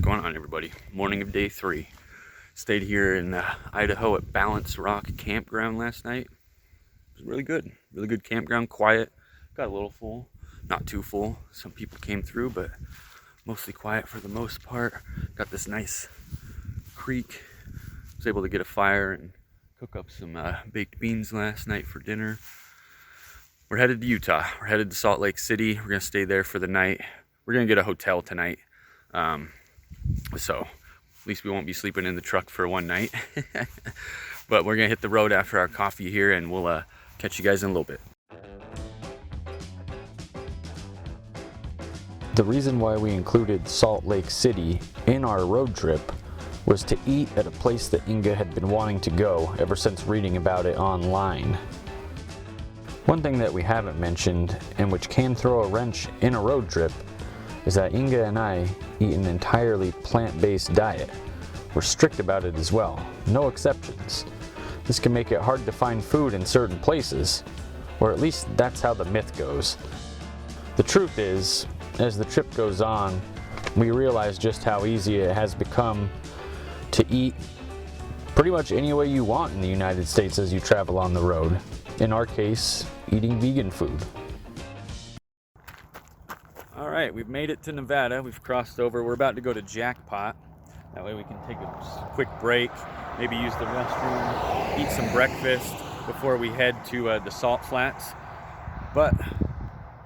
going on, everybody? Morning of day 3. Stayed here in Idaho at Balanced Rock Campground last night. It was really good campground, quiet. Got a little full, not too full. Some people came through, but mostly quiet for the most part. Got this nice creek. Was able to get a fire and cook up some baked beans last night for dinner. We're headed to Utah. We're headed to Salt Lake City. We're gonna stay there for the night. We're gonna get a hotel tonight. So at least we won't be sleeping in the truck for one night. But we're gonna hit the road after our coffee here, and we'll catch you guys in a little bit. The reason why we included Salt Lake City in our road trip was to eat at a place that Inga had been wanting to go ever since reading about it online. One thing that we haven't mentioned, and which can throw a wrench in a road trip, is that Inga and I eat an entirely plant-based diet. We're strict about it as well, no exceptions. This can make it hard to find food in certain places, or at least that's how the myth goes. The truth is, as the trip goes on, we realize just how easy it has become to eat pretty much any way you want in the United States as you travel on the road. In our case, eating vegan food. All right, we've made it to Nevada. We've crossed over. We're about to go to Jackpot. That way we can take a quick break, maybe use the restroom, eat some breakfast before we head to the Salt Flats. But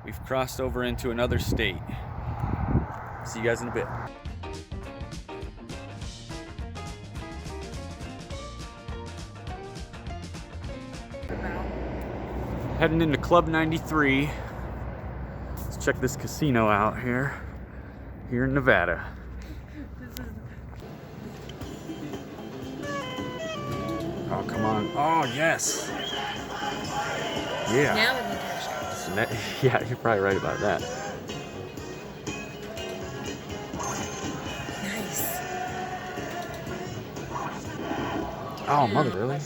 we've crossed over into another state. See you guys in a bit. Heading into Club 93. Let's check this casino out here in Nevada. Oh, come on. Oh, yes. Yeah. Now we need to show. Yeah, you're probably right about that. Nice. Oh, mother, really?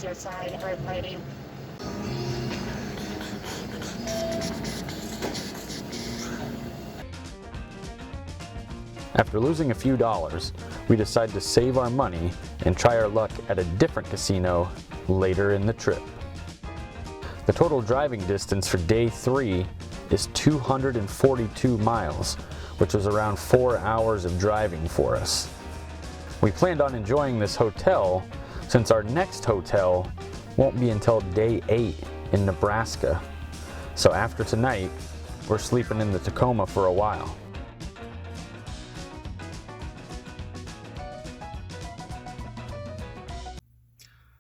After losing a few dollars, we decided to save our money and try our luck at a different casino later in the trip. The total driving distance for day 3 is 242 miles, which was around 4 hours of driving for us. We planned on enjoying this hotel since our next hotel won't be until day 8 in Nebraska. So after tonight, we're sleeping in the Tacoma for a while.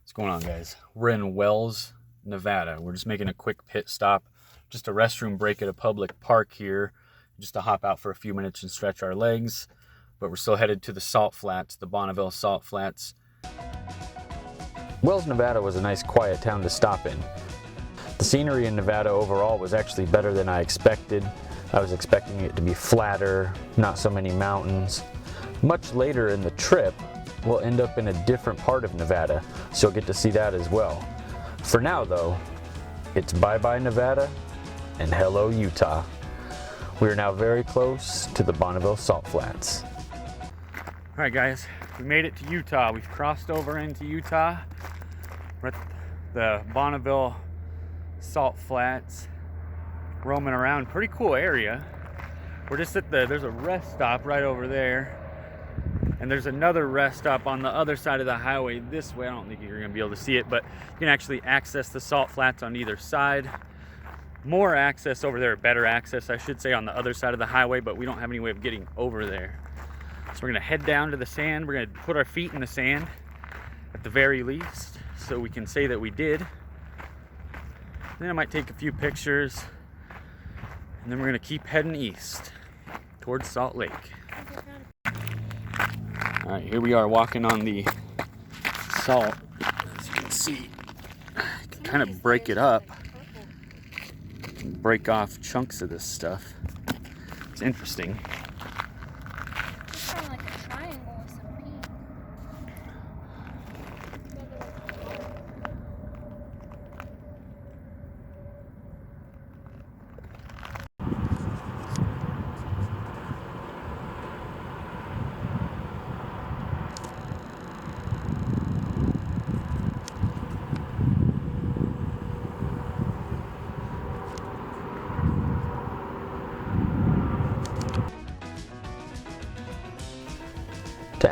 What's going on, guys? We're in Wells, Nevada. We're just making a quick pit stop, just a restroom break at a public park here, just to hop out for a few minutes and stretch our legs. But we're still headed to the Salt Flats, the Bonneville Salt Flats. Wells, Nevada was a nice quiet town to stop in. The scenery in Nevada overall was actually better than I expected. I was expecting it to be flatter, not so many mountains. Much later in the trip, we'll end up in a different part of Nevada, so you'll get to see that as well. For now though, it's bye-bye Nevada and hello Utah. We are now very close to the Bonneville Salt Flats. All right, guys, we made it to Utah. We've crossed over into Utah. We're at the Bonneville Salt Flats, roaming around. Pretty cool area. We're just at there's a rest stop right over there. And there's another rest stop on the other side of the highway this way. I don't think you're going to be able to see it, but you can actually access the Salt Flats on either side. More access over there, better access, I should say, on the other side of the highway, but we don't have any way of getting over there. So we're going to head down to the sand. We're going to put our feet in the sand at the very least, so we can say that we did. Then I might take a few pictures, and then we're going to keep heading east towards Salt Lake. All right, here we are walking on the salt. As you can see, I can kind of break it up, break off chunks of this stuff. It's interesting. It's kind of like a triangle with some pink.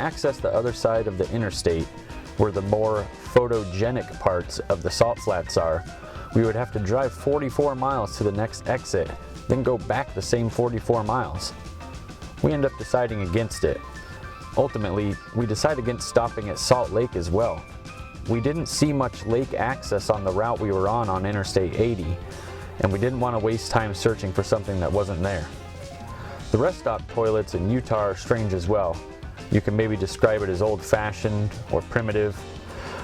access the other side of the interstate, where the more photogenic parts of the salt flats are, we would have to drive 44 miles to the next exit, then go back the same 44 miles. We end up deciding against it. Ultimately, we decide against stopping at Salt Lake as well. We didn't see much lake access on the route we were on Interstate 80, and we didn't want to waste time searching for something that wasn't there. The rest stop toilets in Utah are strange as well. You can maybe describe it as old-fashioned or primitive,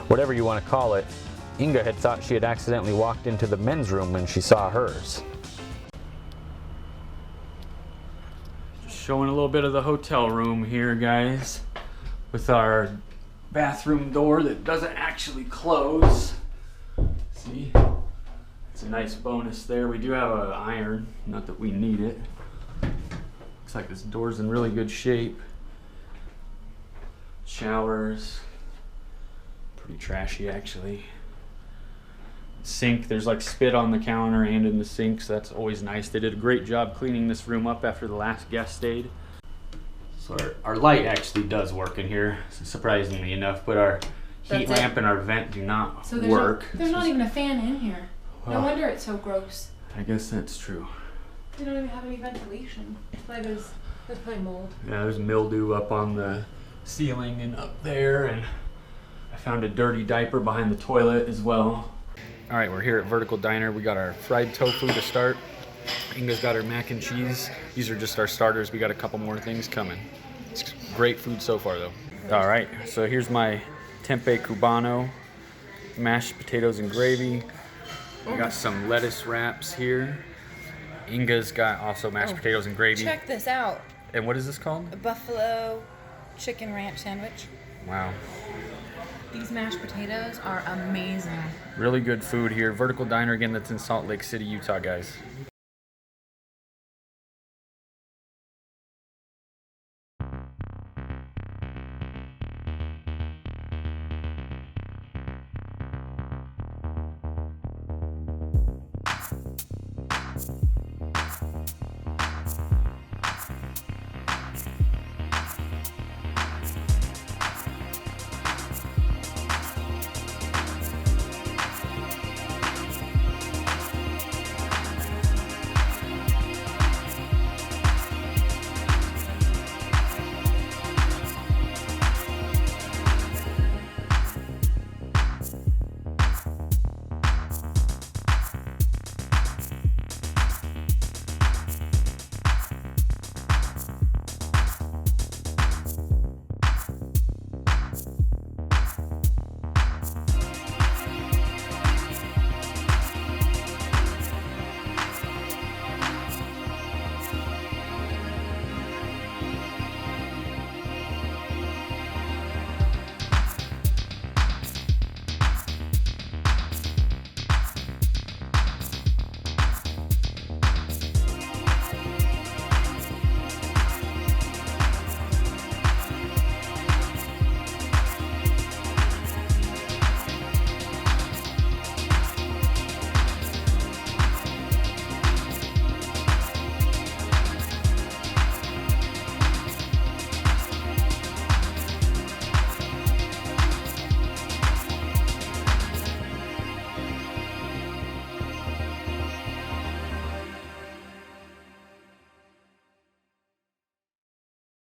whatever you want to call it. Inga had thought she had accidentally walked into the men's room when she saw hers. Just showing a little bit of the hotel room here, guys, with our bathroom door that doesn't actually close. See? It's a nice bonus there. We do have an iron, not that we need it. Looks like this door's in really good shape. Showers. Pretty trashy, actually. Sink, there's like spit on the counter and in the sink, so that's always nice. They did a great job cleaning this room up after the last guest stayed. So our light actually does work in here, surprisingly enough, but our heat lamp and our vent do not work. There's not even a fan in here. No Oh. wonder it's so gross. I guess that's true. They don't even have any ventilation. Like there's probably mold. Yeah, there's mildew up on the ceiling and up there, and I found a dirty diaper behind the toilet as well. All right, we're here at Vertical Diner. We got our fried tofu to start. Inga's got her mac and cheese. These are just our starters. We got a couple more things coming. It's great food so far, though. All right, so here's my tempeh cubano, mashed potatoes and gravy. We got some lettuce wraps here. Inga's got also mashed potatoes and gravy. Check this out. And what is this called? A buffalo chicken ranch sandwich. Wow. These mashed potatoes are amazing. Really good food here. Vertical Diner, again, that's in Salt Lake City, Utah, guys.